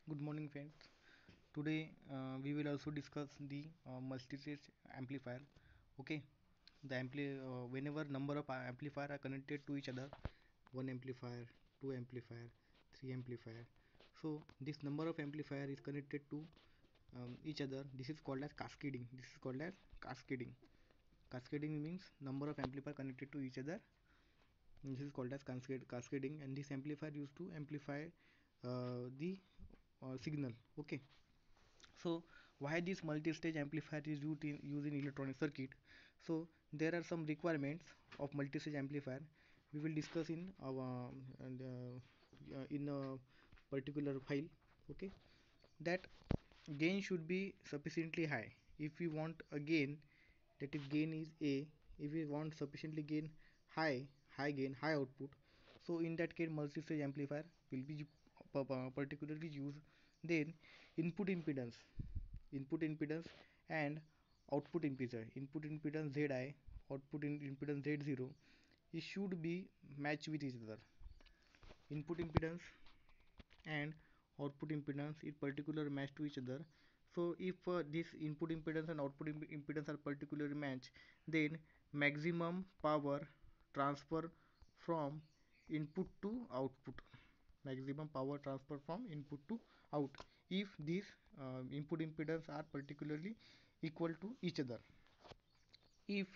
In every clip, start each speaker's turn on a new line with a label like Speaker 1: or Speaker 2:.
Speaker 1: Good morning, friends. Today we will also discuss the multi-stage amplifier. Okay, whenever number of amplifier are connected to each other, one amplifier, two amplifier, three amplifier. So this number of amplifier is connected to each other. This is called as cascading. This is called as cascading. Cascading means number of amplifier connected to each other. This is called as cascading, and this amplifier used to amplify the signal. Okay, so why this multi-stage amplifier is used in electronic circuit? So there are some requirements of multi-stage amplifier we will discuss in our in a particular file. Okay, that gain should be sufficiently high. If we want a gain, that is gain is a, if we want sufficiently gain high gain, high output, so in that case multi-stage amplifier will be particularly used. Then input impedance, input impedance and output impedance, input impedance zi, output impedance z0, it should be matched with each other. Input impedance and output impedance is particular match to each other. So if this input impedance and output impedance are particularly matched, then maximum power transfer from input to output, maximum power transfer from input to out, if these input impedance are particularly equal to each other. If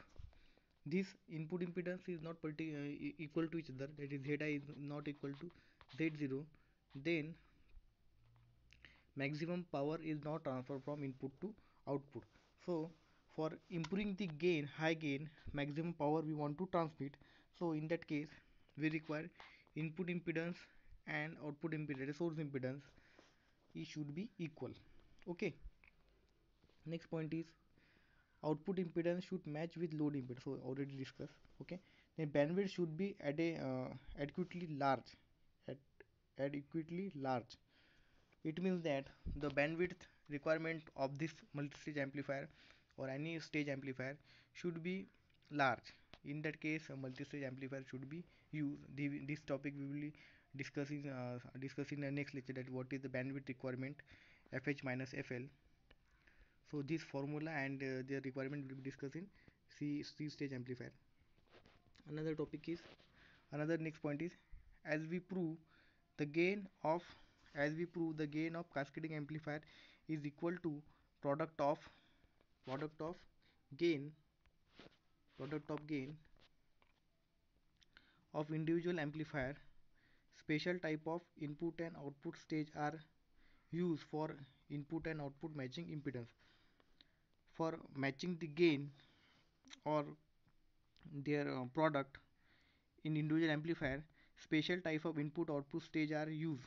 Speaker 1: this input impedance is not equal to each other, that is zeta is not equal to z0, then maximum power is not transferred from input to output. So for improving the gain, high gain, maximum power we want to transmit, so in that case we require input impedance and output impedance, source impedance, it should be equal. Okay, next point is output impedance should match with load impedance, so already discussed. Okay, then bandwidth should be adequately large, at adequately large. It means that the bandwidth requirement of this multi-stage amplifier or any stage amplifier should be large. In that case, a multi-stage amplifier should be used. This topic we will be discussing in the next lecture, that what is the bandwidth requirement, fh minus fl. So this formula and their requirement will be discussed in C stage amplifier. Another topic is, another next point is, as we prove the gain of the gain of cascading amplifier is equal to product of product of gain product of gain of individual amplifier. Special type of input and output stage are used for input and output matching impedance. For matching the gain or their product in individual amplifier, special type of input output stage are used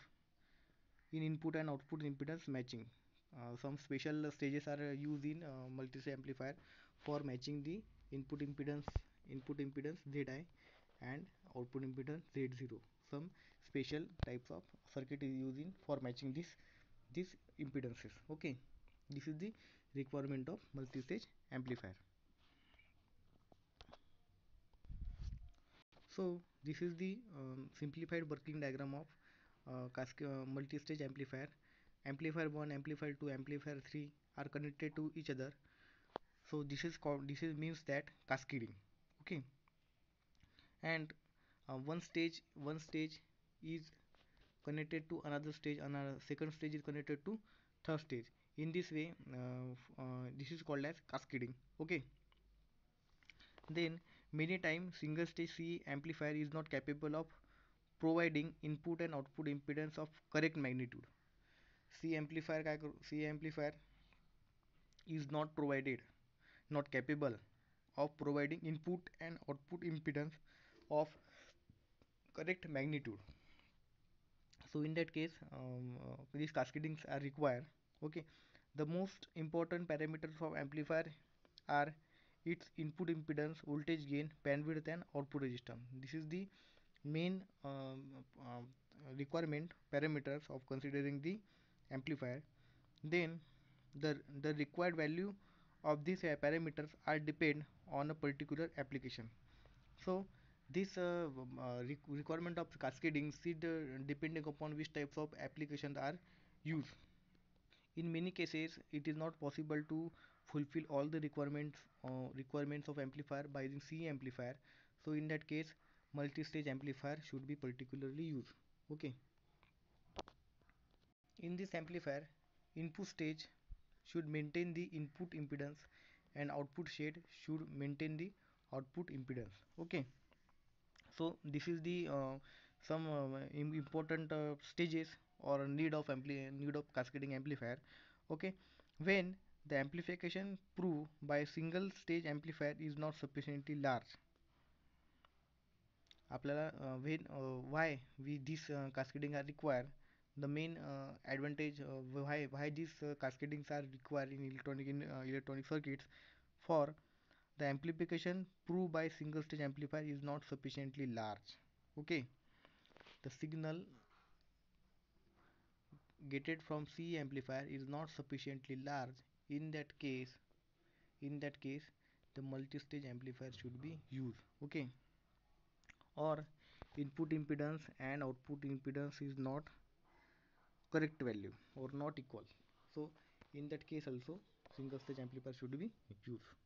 Speaker 1: in input and output impedance matching. Some special stages are used in multi-stage amplifier for matching the input impedance zi and output impedance z0. Some special types of circuit is used in for matching these impedances. Okay, this is the requirement of multi-stage amplifier. So this is the simplified working diagram of multi-stage amplifier. Amplifier 1, amplifier 2, amplifier 3 are connected to each other. So this is means that cascading. Okay, and one stage is connected to another stage, another second stage is connected to third stage. In this way, this is called as cascading. Okay, then many times single stage C amplifier is not capable of providing input and output impedance of correct magnitude. C amplifier is not capable of providing input and output impedance of correct magnitude. So in that case, these cascadings are required. Okay, the most important parameters of amplifier are its input impedance, voltage gain, bandwidth and output resistance. This is the main requirement parameters of considering the amplifier. Then the required value of these parameters are depend on a particular application. So this requirement of cascading is depending upon which types of applications are use. In many cases, it is not possible to fulfill all the requirements of amplifier by using C amplifier. So in that case, multi-stage amplifier should be particularly used. Okay. In this amplifier, input stage should maintain the input impedance and output stage should maintain the output impedance. Okay. So this is the some important stages or need of cascading amplifier. Okay, when the amplification proved by single stage amplifier is not sufficiently large, आपल्याला why we this cascading are required. The main advantage why these cascadings are required in electronic circuits for the amplification proved by single stage amplifier is not sufficiently large. Okay, the signal gated from C amplifier is not sufficiently large. In that case, the multi-stage amplifier should be used. Okay, or input impedance and output impedance is not correct value or not equal. So in that case also single stage amplifier should be used.